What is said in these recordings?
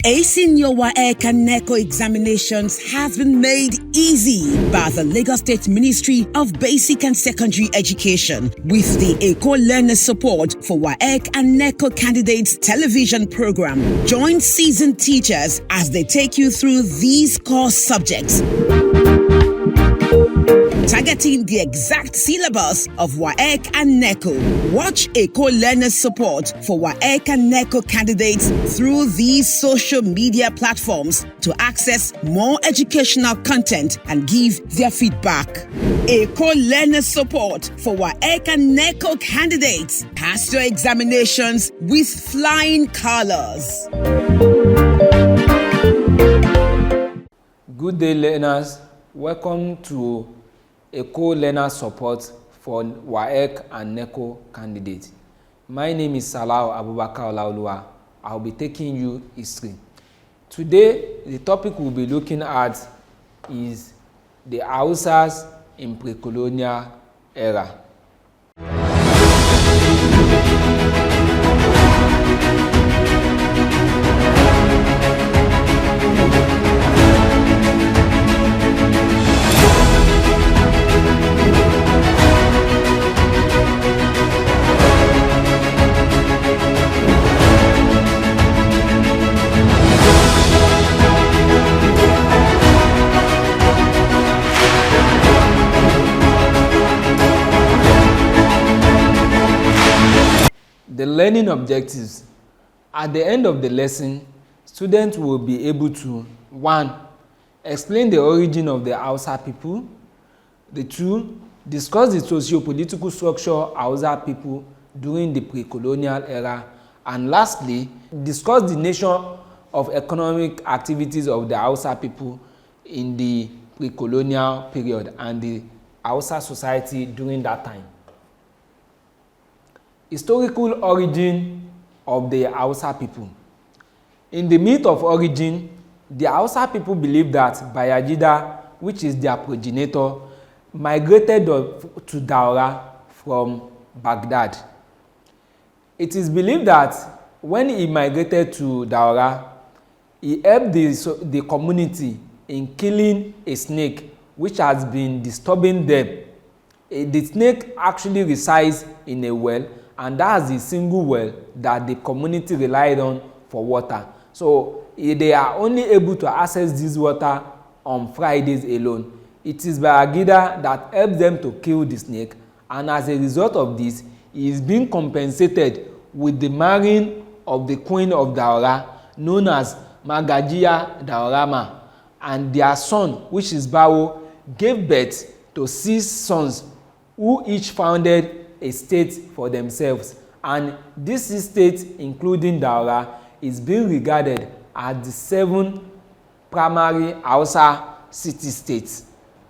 Acing your WAEC and NECO examinations has been made easy by the Lagos State Ministry of Basic and Secondary Education with the Eko Learners Support for WAEC and NECO Candidates television program. Join seasoned teachers as they take you through these core subjects, targeting the exact syllabus of WAEC and NECO. Watch Eko Learners Support for WAEC and NECO candidates through these social media platforms to access more educational content and give their feedback. Eko Learners Support for WAEC and NECO candidates. Pass your examinations with flying colors. Good day, learners. Welcome to Eko Learners Support for WAEC and NECO candidates. My name is Salau Abubakar Olaoluwa. I'll be taking you history. Today, the topic we'll be looking at is the Hausas in pre-colonial era. The learning objectives. At the end of the lesson, students will be able to 1. Explain the origin of the Hausa people. 2. Discuss the socio-political structure of Hausa people during the pre-colonial era. And lastly, discuss the nature of economic activities of the Hausa people in the pre-colonial period and the Hausa society during that time. Historical origin of the Hausa people. In the myth of origin, the Hausa people believe that Bayajida, which is their progenitor, migrated to Daura from Baghdad. It is believed that when he migrated to Daura, he helped the community in killing a snake which has been disturbing them. The snake actually resides in a well, and that's the single well that the community relied on for water. So they are only able to access this water on Fridays alone. It is Bayajida that helps them to kill the snake, and as a result of this, he is being compensated with the marrying of the queen of Daura, known as Magajiya Daurama, and their son, which is Bawo, gave birth to 6 sons who each founded a state for themselves, and this state, including Daura, is being regarded as the 7 primary Hausa city-states.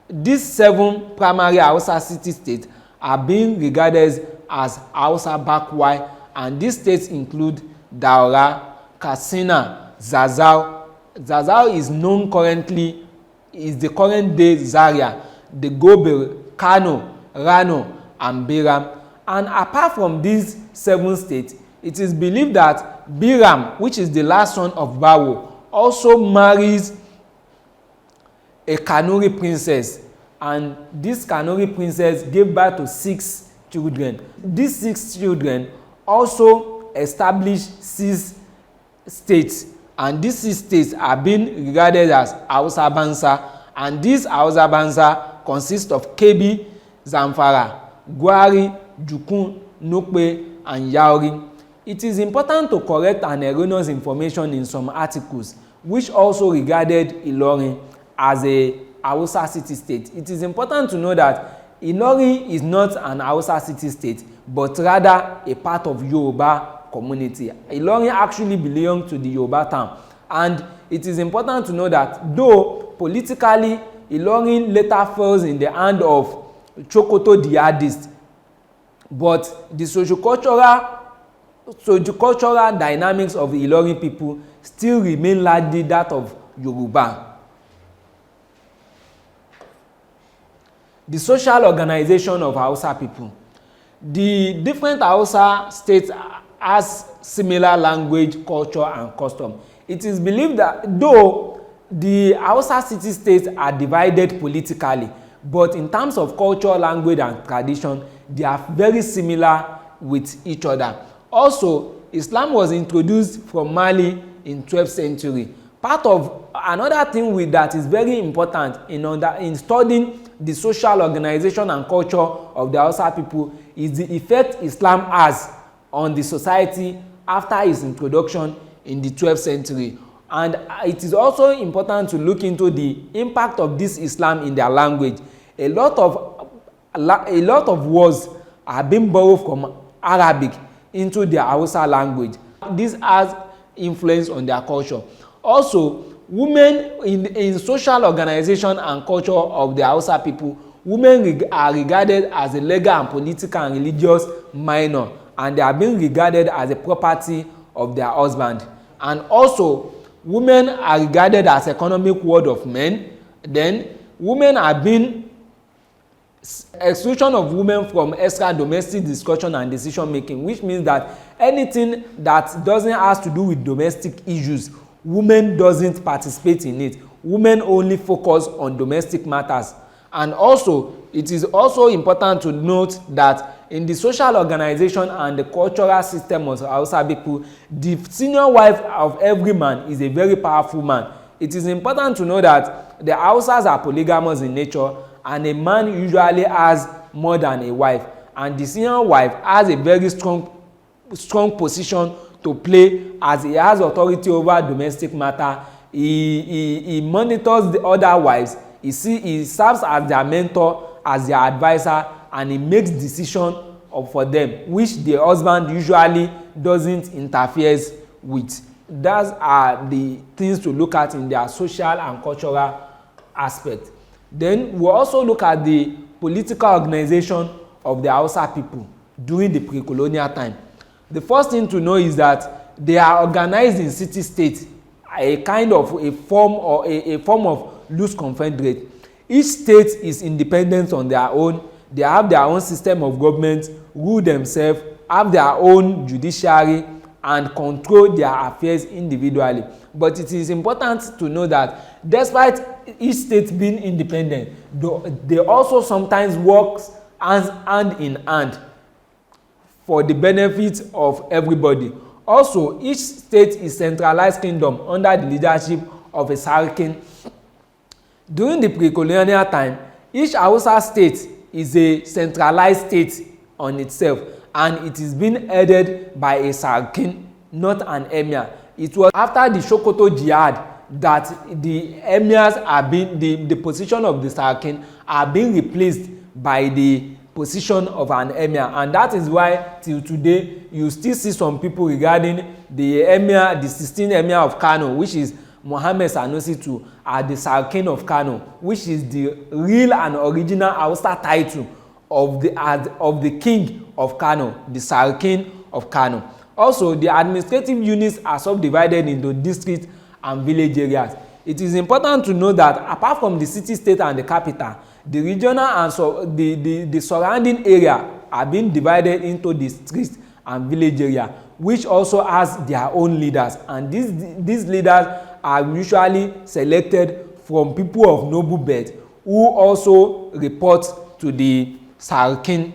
These 7 primary Hausa city-states are being regarded as Hausa Bakwai, and these states include Daura, Katsina, Zazzau. Zazzau is known currently, is the current day Zaria, the Gobe, Kano, Rano, and Biram. And apart from these 7 states, it is believed that Biram, which is the last son of Bawo, also marries a Kanuri princess, and this Kanuri princess gave birth to 6 children. These 6 children also established 6 states, and these 6 states are being regarded as Hausa Bansa, and these Hausa Bansa consist of Kebbi, Zamfara, Gwari, Jukun, Nukpe, and Yauri. It is important to correct an erroneous information in some articles which also regarded Ilorin as a Hausa city-state. It is important to know that Ilorin is not an Hausa city-state, but rather a part of Yoruba community. Ilorin actually belongs to the Yoruba town, and it is important to know that though politically Ilorin later falls in the hand of Chokoto jihadists, but the sociocultural dynamics of the Ilorin people still remain largely that of Yoruba. The social organization of Hausa people. The different Hausa states has similar language, culture, and custom. It is believed that though the Hausa city-states are divided politically, but in terms of culture, language and tradition, they are very similar with each other. Also, Islam was introduced from Mali in 12th century. Part of another thing with that is very important in studying the social organization and culture of the Hausa people is the effect Islam has on the society after its introduction in the 12th century. And it is also important to look into the impact of this Islam in their language. A lot of words are being borrowed from Arabic into their Hausa language. This has influence on their culture. Also, women in social organization and culture of the Hausa people, women are regarded as a legal and political and religious minor, and they are being regarded as a property of their husband. And also, women are regarded as economic ward of men. Then, women are being exclusion of women from extra domestic discussion and decision making, which means that anything that doesn't have to do with domestic issues, women doesn't participate in it. Women only focus on domestic matters. And also, it is also important to note that in the social organization and the cultural system of Hausa people, the senior wife of every man is a very powerful man. It is important to know that the Hausas are polygamous in nature, and a man usually has more than a wife, and the senior wife has a very strong position to play, as he has authority over domestic matter. He monitors the other wives. He serves as their mentor, as their advisor, and he makes decisions for them, which the husband usually doesn't interfere with. Those are the things to look at in their social and cultural aspect. Then we also look at the political organization of the Hausa people during the pre-colonial time. The first thing to know is that they are organized in city-states, a form of loose confederate. Each state is independent on their own. They have their own system of government, rule themselves, have their own judiciary, and control their affairs individually. But it is important to know that despite each state being independent, they also sometimes work hand in hand for the benefit of everybody. Also, each state is centralized kingdom under the leadership of a Sarkin. During the pre-colonial time, each Hausa state is a centralized state on itself, and it is being headed by a Sarkin, not an emir. It was after the Sokoto Jihad that the emirs the position of the Sarkin are being replaced by the position of an emir, and that is why till today you still see some people regarding the emir, the 16th emir of Kano, which is Muhammad Sanusi II, as the Sarkin of Kano, which is the real and original Hausa title of the king of Kano, the Sarkin of Kano. Also, the administrative units are subdivided into districts and village areas. It is important to know that apart from the city, state and the capital, the regional and the surrounding area are being divided into districts and village area, which also has their own leaders, and these leaders are usually selected from people of noble birth who also report to the Sarkin.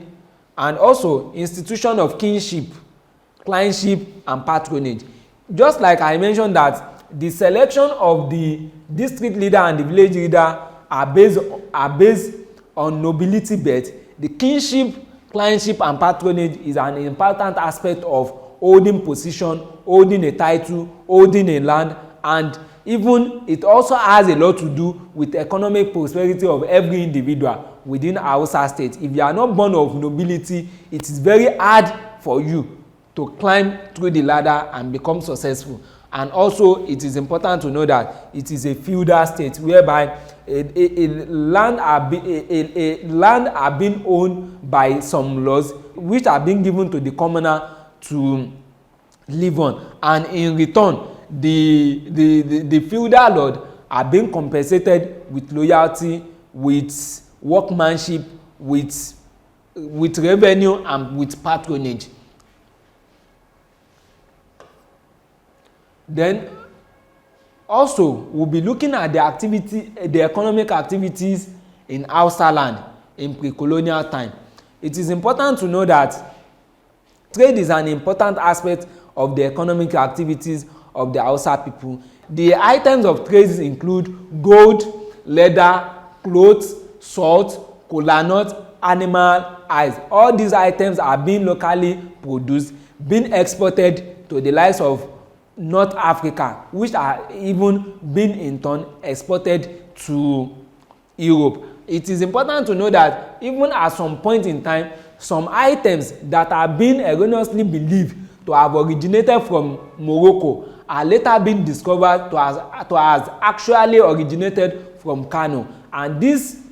And also institution of kinship, clientship and patronage. Just like I mentioned that the selection of the district leader and the village leader are based on nobility birth, the kinship, clientship and patronage is an important aspect of holding position, holding a title, holding a land, and even it also has a lot to do with economic prosperity of every individual within Hausa state. If you are not born of nobility, it is very hard for you to climb through the ladder and become successful. And also, it is important to know that it is a feudal state whereby land are being owned by some laws which are being given to the commoner to live on, and in return the feudal lord are being compensated with loyalty, with workmanship, with revenue and with patronage. Then Also, we'll be looking at the economic activities in Hausa land in pre-colonial time. It is important to know that trade is an important aspect of the economic activities of the Hausa people. The items of trade include gold, leather, clothes, salt, kola nut, animal hides. All these items are being locally produced, being exported to the likes of North Africa, which are even being in turn exported to Europe. It is important to know that even at some point in time, some items that are being erroneously believed to have originated from Morocco are later being discovered to have actually originated from Kano. And these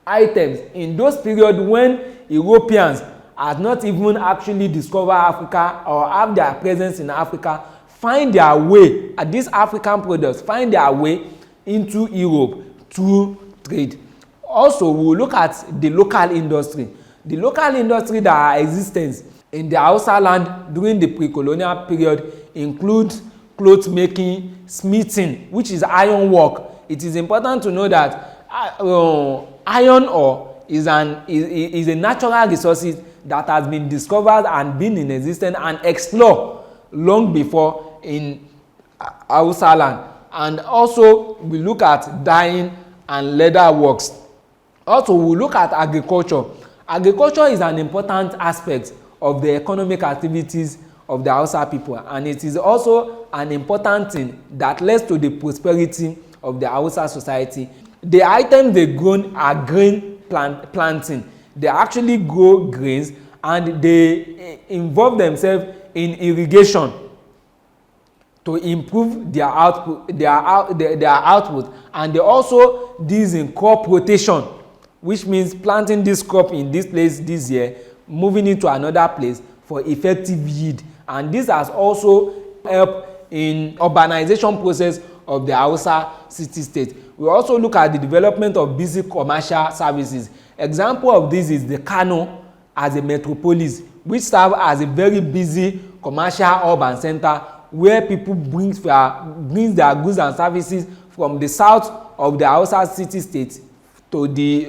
items in those periods when Europeans had not even actually discovered Africa or have their presence in Africa, find their way, these African products find their way into Europe through trade. Also, we will look at the local industry. The local industry that are existence in the Hausa land during the pre-colonial period include cloth making, smithing, which is iron work. It is important to know that iron ore is a natural resource that has been discovered and been in existence and explored long before in Hausa land. And also we look at dyeing and leather works. Also we look at agriculture. Agriculture is an important aspect of the economic activities of the Hausa people, and it is also an important thing that leads to the prosperity of the Hausa society. The items they grow are grain planting. They actually grow grains and they involve themselves in irrigation to improve their output, and they also do in crop rotation, which means planting this crop in this place this year, moving it to another place for effective yield. And this has also helped in urbanization process of the Hausa city-state. We also look at the development of busy commercial services. Example of this is the Kano as a metropolis, which serves as a very busy commercial urban center where people brings their goods and services from the south of the Hausa city-state to the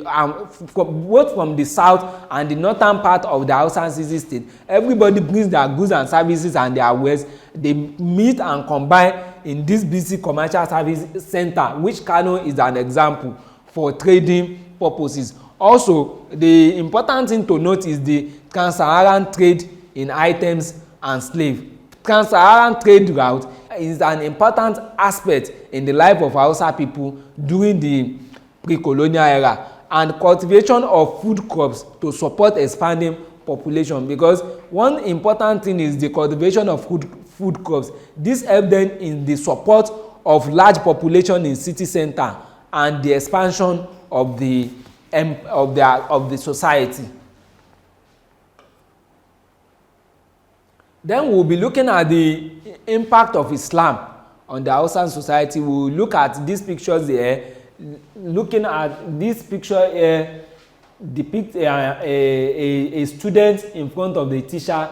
both from the south and the northern part of the Hausa city-state. Everybody brings their goods and services and their wares. They meet and combine in this busy commercial service center, which Kano is an example for trading purposes. Also, the important thing to note is the trans-Saharan trade in items and slave. Trans-Saharan trade route is an important aspect in the life of Hausa people during the pre-colonial era, and cultivation of food crops to support expanding population, because one important thing is the cultivation of food crops. This helps them in the support of large population in city center and the expansion of the society. Then we will be looking at the impact of Islam on the Hausa society. We will look at these pictures here. Looking at this picture here depicts a student in front of the teacher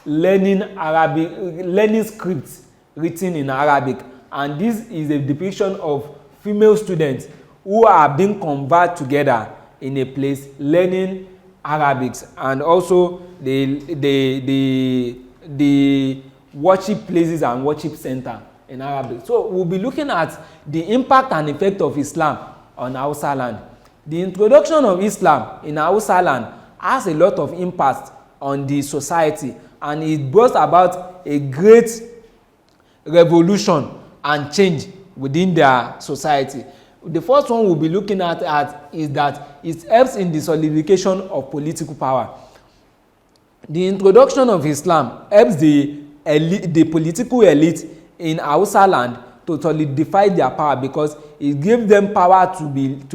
learning Arabic, learning scripts written in Arabic, and this is a depiction of female students who are being converged together in a place learning Arabic, and also the worship places and worship center in Arabic. So we'll be looking at the impact and effect of Islam on Hausa land. The introduction of Islam in Hausa land has a lot of impact on the society, and it brought about a great revolution and change within their society. The first one we'll be looking at is that it helps in the solidification of political power. The introduction of Islam helps the political elite in Hausa land to solidify their power, because it gives them power to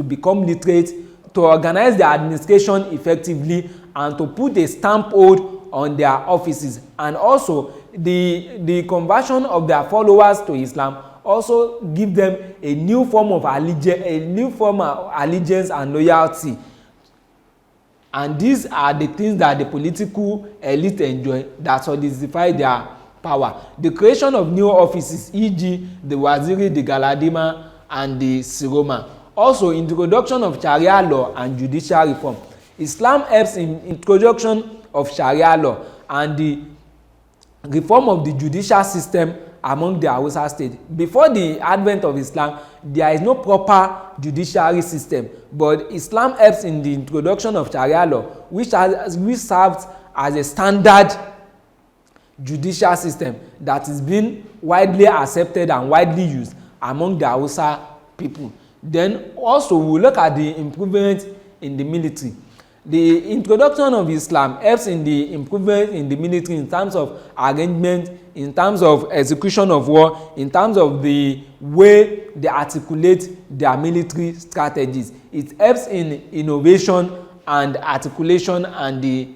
become literate, to organize their administration effectively, and to put a stamp hold on their offices. And also the conversion of their followers to Islam also give them a new form of allegiance and loyalty. And these are the things that the political elite enjoy that solidify their power. The creation of new offices, e.g. the Waziri, the Galadima, and the Siroma. Also, introduction of Sharia law and judicial reform. Islam helps in introduction of Sharia law and the reform of the judicial system among the Hausa state. Before the advent of Islam, there is no proper judiciary system, but Islam helps in the introduction of Sharia law, which serves as a standard judicial system that is being widely accepted and widely used among the Hausa people. Then also we look at the improvement in the military. The introduction of Islam helps in the improvement in the military in terms of arrangement, in terms of execution of war, in terms of the way they articulate their military strategies. It helps in innovation and articulation and the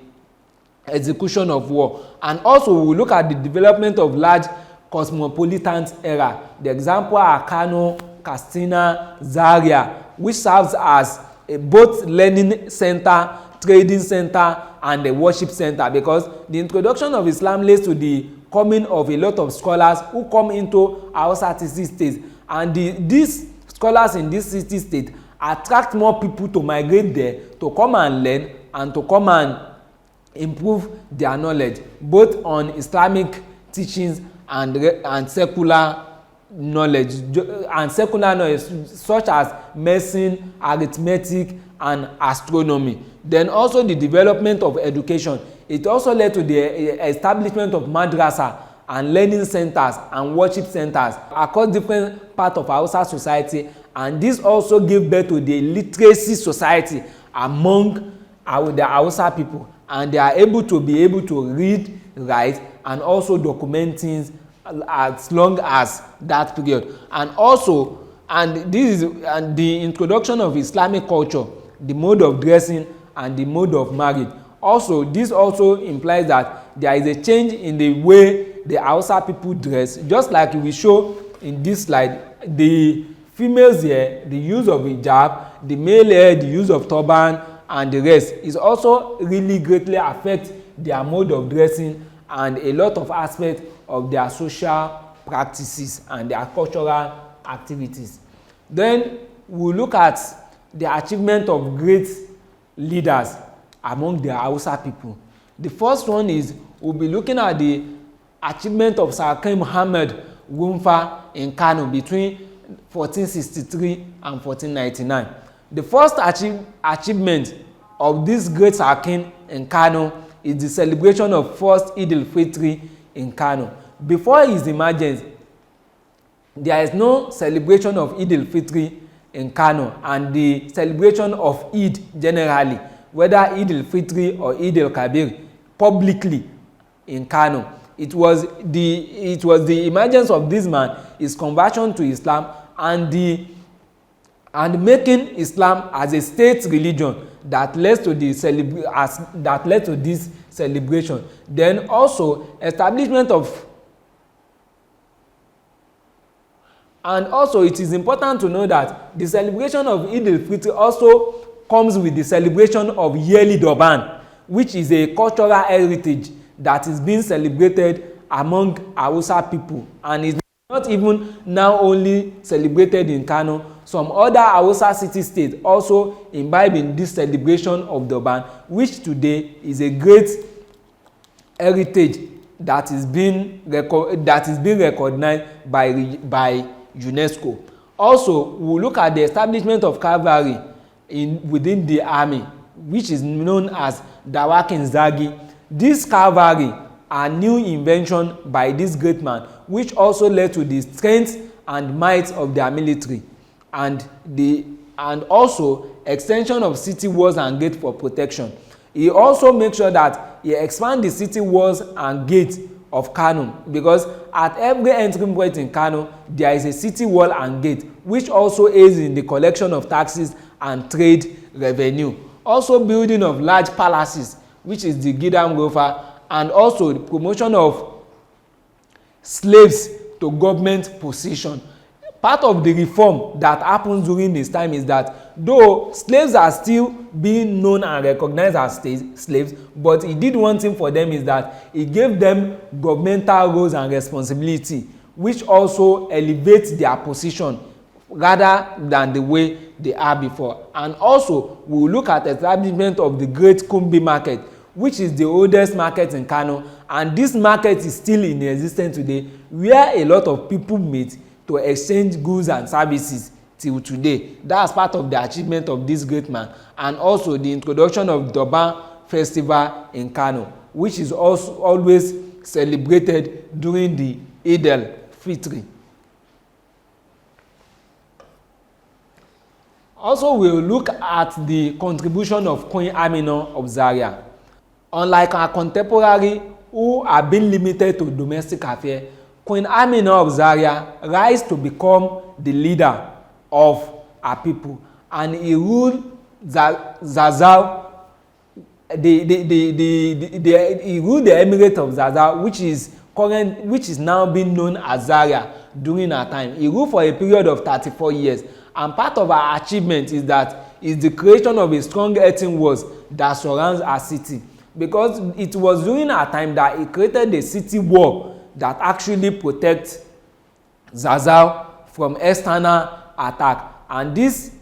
execution of war. And also we look at the development of large cosmopolitan era. The example are Kano, Katsina, Zaria, which serves as both learning center, trading center, and a worship center, because the introduction of Islam leads to the coming of a lot of scholars who come into Hausa city states, and these scholars in this city state attract more people to migrate there to come and learn and to come and improve their knowledge both on Islamic teachings and secular knowledge such as medicine, arithmetic, and astronomy. Then also the development of education. It also led to the establishment of madrasa and learning centers and worship centers across different parts of Hausa society, and this also gave birth to the literacy society among the Hausa people, and they are able to read, write, and also document things as long as that period. And also, this is the introduction of Islamic culture, the mode of dressing, and the mode of marriage. Also, this also implies that there is a change in the way the Hausa people dress. Just like we show in this slide, the females here, the use of hijab, the male here, the use of turban, and the rest is also really greatly affect their mode of dressing and a lot of aspects of their social practices and their cultural activities. Then we look at the achievement of great leaders among the Hausa people. The first one is we'll be looking at the achievement of Sarkin Muhammad Wumfa in Kano between 1463 and 1499. The first achievement of this great Sarkin in Kano is the celebration of first Eid al-Fitr in Kano. Before his emergence, there is no celebration of Eid al-Fitr in Kano, and the celebration of Eid generally, whether Eid al-Fitr or Eid al-Kabir, publicly in Kano. It was the emergence of this man, his conversion to Islam, and making Islam as a state religion that led to this celebration. Then also establishment of, and also it is important to know that the celebration of Eid al-Fitr also comes with the celebration of yearly Durban, which is a cultural heritage that is being celebrated among Hausa people, and is not even now only celebrated in Kano. Some other Hausa city states also imbibe in this celebration of Durban, which today is a great heritage that is being recognized by UNESCO. Also, we look at the establishment of cavalry within the army, which is known as Dawakin Zagi. This cavalry are new invention by this great man, which also led to the strength and might of their military, and also extension of city walls and gates for protection. He also makes sure that he expand the city walls and gates of Kano, because at every entry point in Kano there is a city wall and gate, which also aids in the collection of taxes and trade revenue. Also building of large palaces, which is the Gidam Gofa, and also the promotion of slaves to government position. part of the reform that happens during this time is that though slaves are still being known and recognized as slaves, but he did one thing for them is that he gave them governmental roles and responsibility, which also elevates their position rather than the way they are before. And also we will look at establishment of the Great Kumbi Market, which is the oldest market in Kano, and this market is still in existence today, where a lot of people meet to exchange goods and services till today. That's part of the achievement of this great man. And also the introduction of Durban Festival in Kano, which is also always celebrated during the Eid al-Fitr. Also, we will look at the contribution of Queen Amina of Zaria. Unlike her contemporary who have been limited to domestic affairs, Queen Amina of Zaria rise to become the leader of her people, and he ruled Zazzau. He ruled the Emirate of Zazzau, which is now being known as Zaria during her time. He ruled for a period of 34 years, and part of her achievement is the creation of a strong earthen walls that surrounds her city, because it was during her time that he created the city wall that actually protects Zazzau from external attack, and this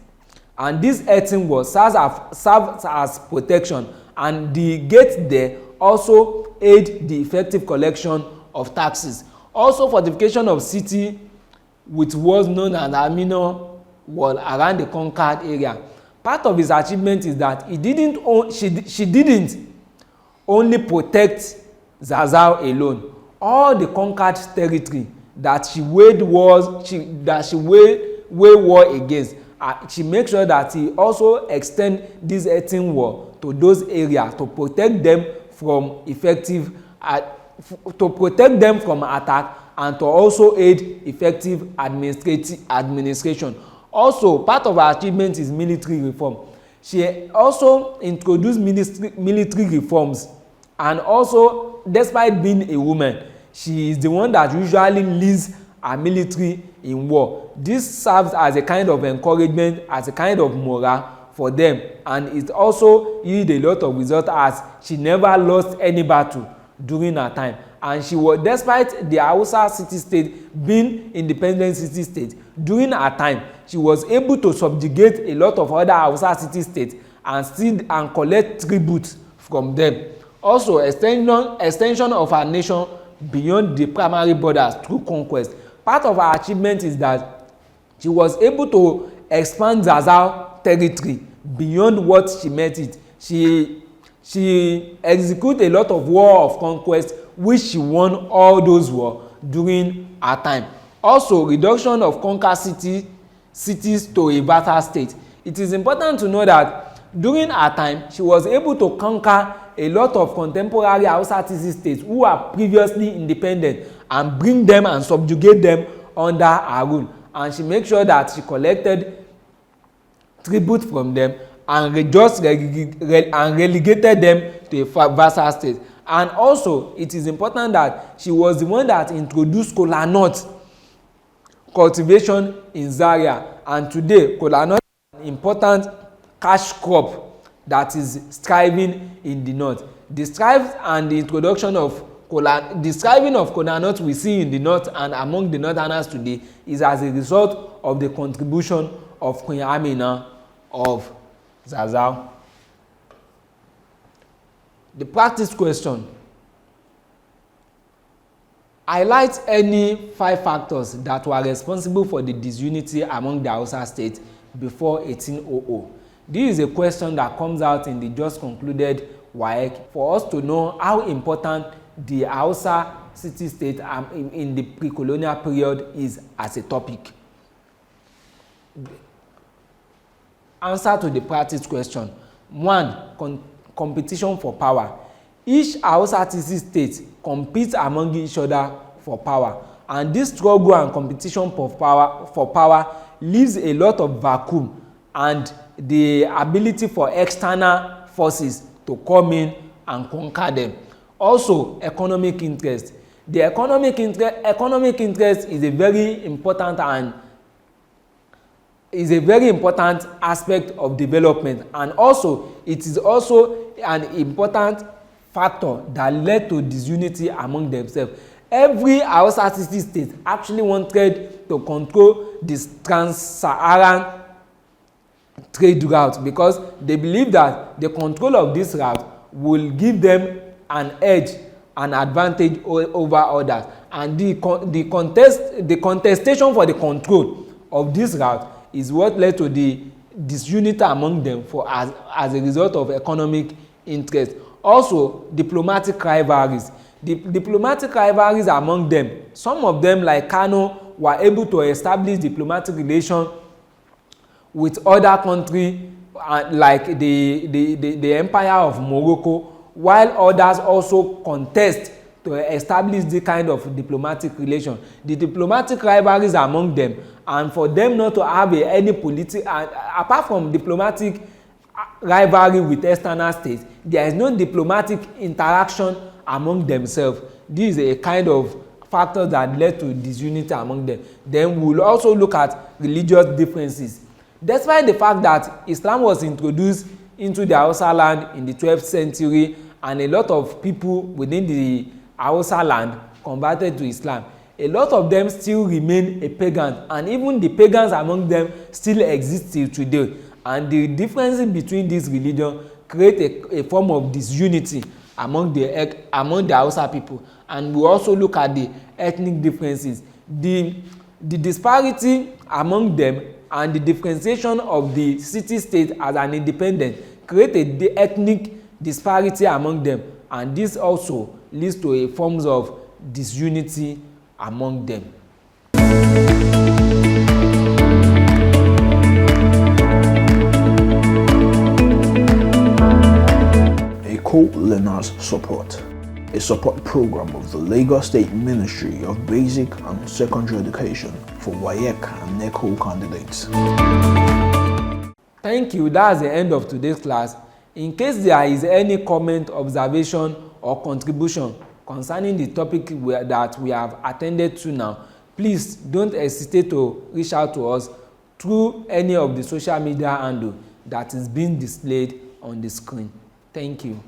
earthen wall serves as protection, and the gate there also aid the effective collection of taxes. Also, fortification of city with walls known as Amina wall around the conquered area. Part of his achievement is that she didn't only protect Zazzau alone. All the conquered territory that she waged war against, she makes sure that he also extend this earthen wall to those areas to protect them from attack, and to also aid effective administration. Also, part of her achievement is military reform. She also introduced military reforms, and also, despite being a woman, she is the one that usually leads her military in war. This serves as a kind of encouragement, as a kind of morale for them, and it also yield a lot of results, as she never lost any battle during her time. And she was, despite the Hausa city-state being independent city-state, during her time, she was able to subjugate a lot of other Hausa city-states and collect tribute from them. Also, extension of her nation beyond the primary borders through conquest. Part of her achievement is that she was able to expand Zazzau territory beyond what she met it. She executed a lot of war of conquest, which she won all those wars during her time. Also, reduction of conquered cities to a vassal state. It is important to know that during her time, she was able to conquer a lot of contemporary Hausa city-states who are previously independent, and bring them and subjugate them under her rule. And she made sure that she collected tribute from them and relegated them to a vassal state. And also, it is important that she was the one that introduced kola nut cultivation in Zaria, and today kola nut is an important cash crop that is thriving in the north. The strive and the introduction of the thriving of kola nut we see in the north and among the northerners today is as a result of the contribution of Queen Amina of Zazzau. The practice question: highlight any 5 factors that were responsible for the disunity among the Hausa states before 1800. This is a question that comes out in the just concluded WAEC for us to know how important the Hausa city-state in the pre-colonial period is as a topic. Answer to the practice question: 1. Competition for power. Each Hausa city-state competes among each other for power, and this struggle and competition for power leaves a lot of vacuum and the ability for external forces to come in and conquer them. Also, economic interest. The economic interest is a very important and is a very important aspect of development, and also it is also an important factor that led to disunity among themselves. Every Hausa city state actually wanted to control this trans-Saharan trade route because they believe that the control of this route will give them an edge, an advantage over others, and the contestation for the control of this route is what led to the disunity among them as a result of economic interest. Also, diplomatic rivalries. The diplomatic rivalries among them, some of them like Kano were able to establish diplomatic relations with other countries like the Empire of Morocco, while others also contest to establish the kind of diplomatic relation. The diplomatic rivalries among them, and for them not to have any political, apart from diplomatic rivalry with external states, there is no diplomatic interaction among themselves. This is a kind of factor that led to disunity among them. Then we will also look at religious differences. Despite the fact that Islam was introduced into the Hausa land in the 12th century and a lot of people within the Hausa land converted to Islam, a lot of them still remain a pagan, and even the pagans among them still exist till today. And the differences between these religions create a form of disunity among the Hausa people. And we also look at the ethnic differences. The disparity among them and the differentiation of the city-state as an independent create the ethnic disparity among them, and this also leads to a forms of disunity among them. Eko Learners Support, a support program of the Lagos State Ministry of Basic and Secondary Education for WAEC and NECO candidates. Thank you. That's the end of today's class. In case there is any comment, observation, or contribution concerning the topic that we have attended to now, please don't hesitate to reach out to us through any of the social media handle that is being displayed on the screen. Thank you.